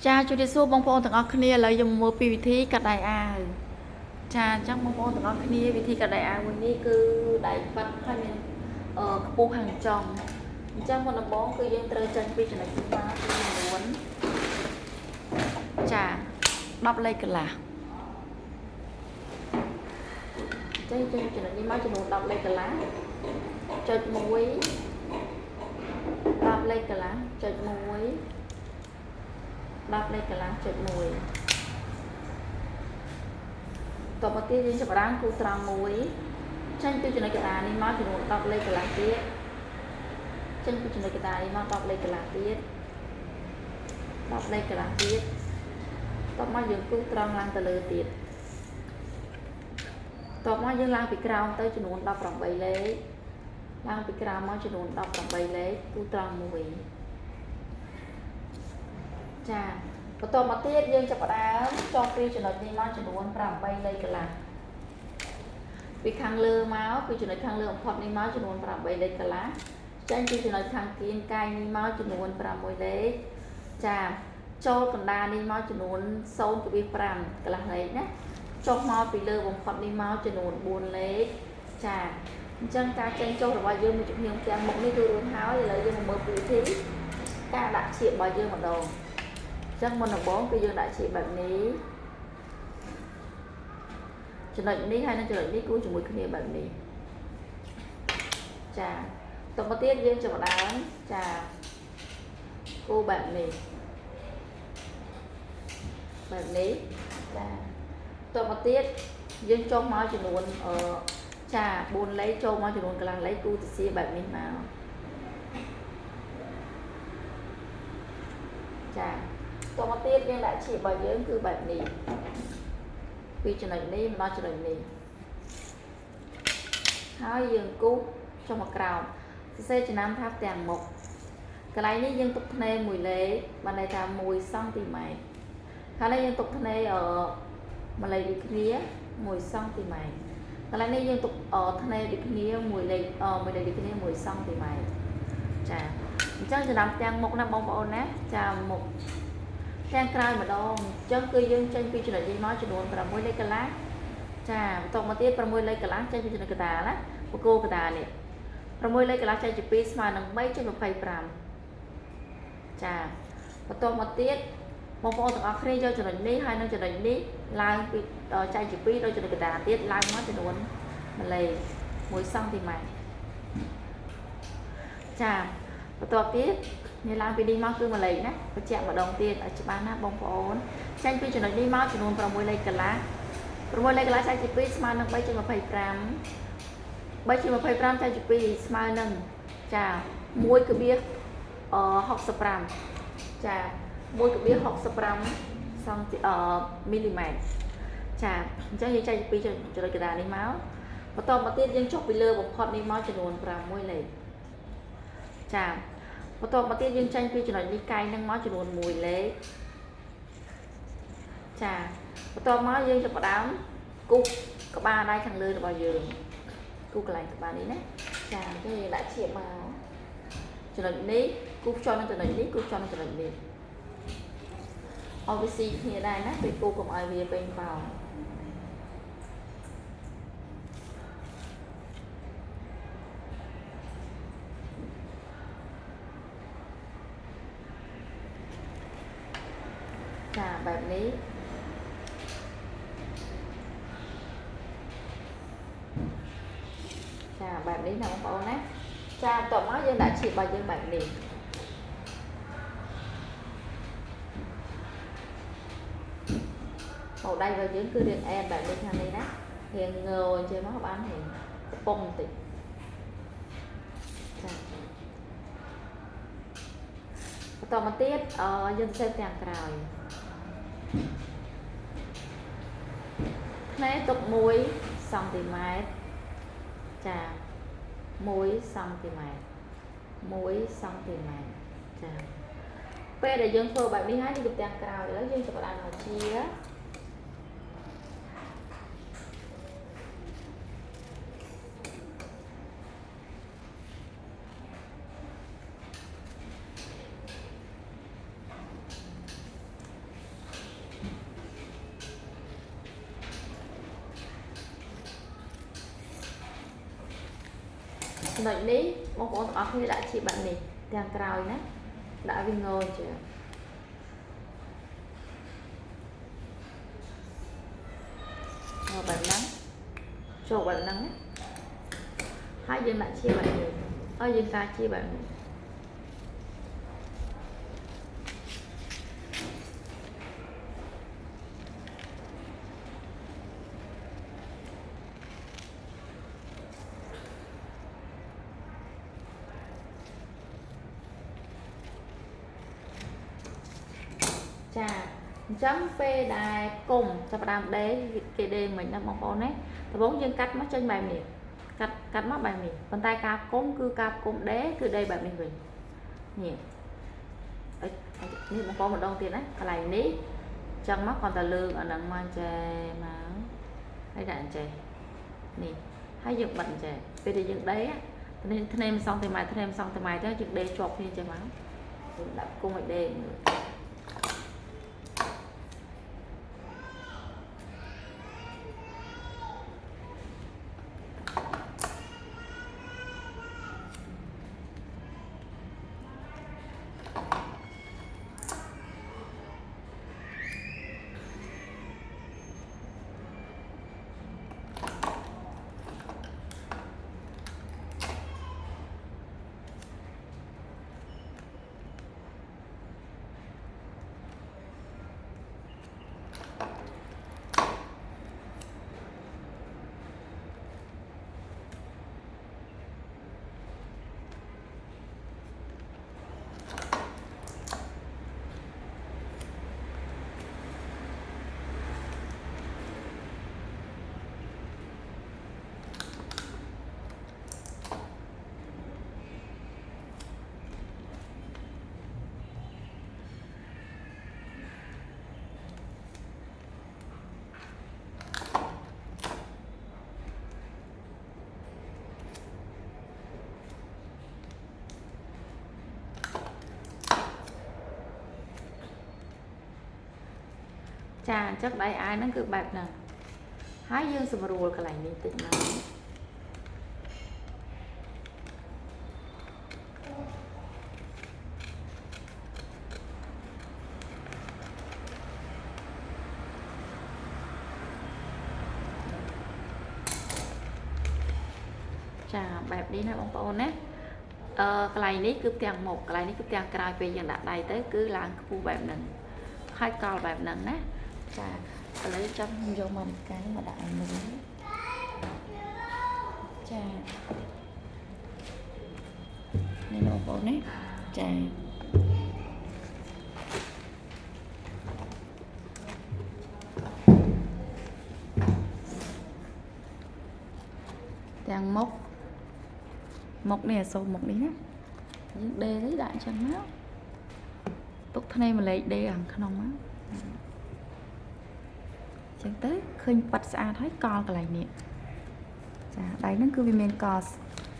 ចាជួយសួរបងប្អូនទាំងអស់គ្នាឥឡូវយើងមើលពីវិធីកាត់ដៃអាវចាអញ្ចឹងបងប្អូនទាំងអស់គ្នាវិធីកាត់ដៃអាវមួយនេះគឺដៃប៉ាត់ហើយមានខ្ពស់ខាងចុងអញ្ចឹងមុនដំបូងគឺយើងត្រូវចាញ់ពីចំណុចនេះមកពីចំនួនចា10លេខកន្លះចេញចំណុចនេះមកចំនួន10លេខកន្លះចុច1 10លេខកន្លះចុច1 10លេខកន្លះចុច1តបទៀតយើងចាប់ផ្ដើមគូត្រង់1ចេញពីចំណុចកណ្ដាលនេះមកចំនួន10លេខកន្លះទៀតចេញពីចំណុចកណ្ដាលនេះមក10លេខកន្លះទៀត10លេខកន្លះទៀតតបមកយើងគូត្រង់ឡើងទៅលើទៀតតបមកយើងឡើងពីក្រោមទៅចំនួន18លេខឡើងពីក្រោមមកចំនួន18លេខគូត្រង់1ចាបន្តមកទៀតយើងចាប់ផ្ដើមចុះពីចំណុចនេះមកចំនួន8លេខកន្លះពីខាងលើមកពីចំណុចខាងលើបំផុតនេះមកចំនួន8លេខកន្លះចេញពីចំណុចខាងគៀនកាយនេះមកចំនួន6លេខចាចូលកណ្ដាលនេះមកចំនួន 0.5 កន្លះលេខណាចុះមកពីលើបំផុតនេះមកចំនួន4លេខចាអញ្ចឹងការចេញចុះរបស់យើងមួយជំហានទាំងមុខនេះគឺរួចហើយឥឡូវយើងមកមើលពីវិធីការដាក់ឈៀបរបស់យើងម្ដងចឹងមុនដំបូងគឺយើងដាក់ឈៀបបែបនេះចំណុចនេះហើយនិងចំណុចនេះគូជាមួយគ្នាបែបនេះចាតទៅទៀតយើងចាប់ផ្ដើមចាគូបែបនេះចាតទៅទៀតយើងចុះមកចំនួនចា4លេខចូលមកចំនួនកន្លះលេខគូទៅសៀបែបនេះមកចាតមកទៀតយើងដាក់ឈៀបរបស់យើងគឺបែបនេះពីចំណុចនេះមកដល់ចំណុចនេះហើយយើងគូសចុះមកក្រោមសរសេរចំណាំថាផ្ទាំងមុខកន្លែងនេះយើងទុកធ្នេរ1លេខបានន័យថា1សង់ទីម៉ែត្រហើយនេះយើងទុកធ្នេរ1លេខដូចគ្នា1សង់ទីម៉ែត្រកន្លែងនេះយើងទុកធ្នេរដូចគ្នា1លេខដូចគ្នា1សង់ទីម៉ែត្រចាអញ្ចឹងចំណាំផ្ទាំងមុខណាបងប្អូនណាចាមុខទាំងក្រោយម្ដងអញ្ចឹងគឺយើងចេញពីចំណុចនេះមកចំនួន6លេខកន្លះចាបន្តមកទៀត6លេខកន្លះចេញពីចំណុចកណ្ដាលណាបកគោកណ្ដាលនេះ6លេខកន្លះចែកជា2ស្មើនឹង 3.25 ចាបន្តមកទៀតបងប្អូនទាំងអស់គ្នាយកចំណុចនេះហើយនឹងចំណុចនេះឡើងពីចែកជា2ដល់ចំណុចកណ្ដាលទៀតឡើងមកចំនួន1លេខ1សង់ទីម៉ែត្រចាបន្តទៀតនេះឡើងពីនេះមកគឺ1លេខណាបញ្ជាក់ម្ដងទៀតឲ្យច្បាស់ណាបងប្អូនចេញពីចំណុចនេះមកចំនួន6លេខកន្លះ6លេខកន្លះចែកជា2ស្មើនឹង 3.25 3.25 ចែកជា2ស្មើនឹងចា1.65 ចា1.65 សង់មីលីម៉ែត្រចាអញ្ចឹងយើងចែកពីចំណុចកណ្ដាលនេះមកបន្តមកទៀតយើងចុះពីលើបំផុតនេះមកចំនួន6លេខចាបន្តមកទៀតយើងចេញពីចំណុចនេះកាយនឹងមកចំនួន1លេខចាបន្តមកយើងចាប់ផ្ដើមគូសក្បាលដៃខាងលើរបស់យើងគូសកន្លែងក្បាលនេះណាចាអញ្ចឹងយើងដាក់ឈៀបមកចំណុចនេះគូសចូលនឹងចំណុចនេះគូសចូលនឹងចំណុចនេះឲ្យវាស៊ីគ្នាដែរណាពេលគូកុំឲ្យវាពេញប៉ោងចាបែបនេះចាបែបនេះណាបងប្អូនណាចាតមកយើងដាក់ឈៀបរបស់យើងបែបនេះបោដៃរបស់យើងគឺរៀងអែនបែបនេះខាងនេះណារៀងងើអញ្ចឹងមកបានរៀងកំប៉ុងបន្តិចចាបន្តមកទៀតយើងសេទាំងក្រោយផ្នែកទុក1សង់ទីម៉ែត្រចា1សង់ទីម៉ែត្រ1សង់ទីម៉ែត្រចាពេលដែលយើងធ្វើបែបនេះហើយនេះគឺទាំងក្រោយឥឡូវយើងចាប់ផ្ដើមមកជា ចំណុចនេះបងប្អូនទាំងអស់គ្នាដាក់ជាបែបនេះទាំងក្រោយណាដាក់វាងងចាបែបហ្នឹងចូលបែបហ្នឹងណាហើយយើងដាក់ជាបែបនេះហើយយើងការជាបែបនេះចាអញ្ចឹងពេលដែលគុំចាប់ដើមដេរគេដេរមិនណាបងប្អូនណាដំបូងយើងកាត់មកចេញបែបនេះកាត់មកបែបនេះប៉ុន្តែការគុំគឺការគុំដេរគឺដេរបែបនេះវិញនេះនេះបងប្អូនម្ដងទៀតណាកន្លែងនេះអញ្ចឹងមកគាត់តែលើកអាហ្នឹងមកចេះមកហើយដាក់អញ្ចេះនេះហើយយើងបិទអញ្ចេះពេលដែលយើងដេរធ្នេមសង់ទីម៉ែត្រទៅយើងដេរជាប់គ្នាចេះមកយើងដាក់គុំឲ្យដេរចាអញ្ចឹងដៃអាយហ្នឹងគឺបែបហ្នឹងហើយយើងសម្រួលកន្លែងនេះតិចមកចាបែបនេះណាបងប្អូនណាកន្លែងនេះគឺផ្ទាំងមុខកន្លែងនេះគឺផ្ទាំងក្រោយពេលយើងដាក់ដៃទៅគឺឡើងខ្ពស់បែបហ្នឹងហើយកលបែបហ្នឹងណាចាឥឡូវចាំយកមកកាយមកដាក់ឲ្យមើលចានេះបងប្អូនណាចាទាំងមុខនេះសូមមុខនេះណាយើងដេរទៅដាក់អញ្ចឹងមកទុកធ្នេម្លេចដេរខាងក្នុងមកចឹងទៅឃើញប៉ាត់ស្អាតហើយកលកន្លែងនេះចាដៃហ្នឹងគឺវាមានកល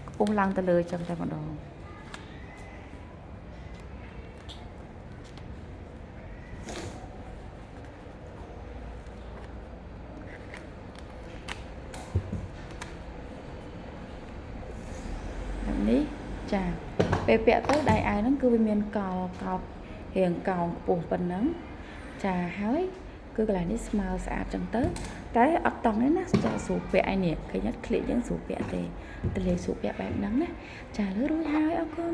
ខ្ពស់ឡើងទៅលើចឹងតែម្ដងបែបនេះចាពេលពាក់ទៅដៃអាយហ្នឹងគឺវាមានកលរៀងកោងខ្ពស់ប៉ុណ្ណឹងចាហើយគឺកន្លែងនេះស្មើស្អាតចឹងទៅតែអត់តង់ទេណាចាស្រួលពាក់ឯនេះឃើញអត់ឃ្លៀកយើងស្រួលពាក់ទេទៅលេស្រួលពាក់បែបហ្នឹងណាចាលើរួចហើយអរគុណ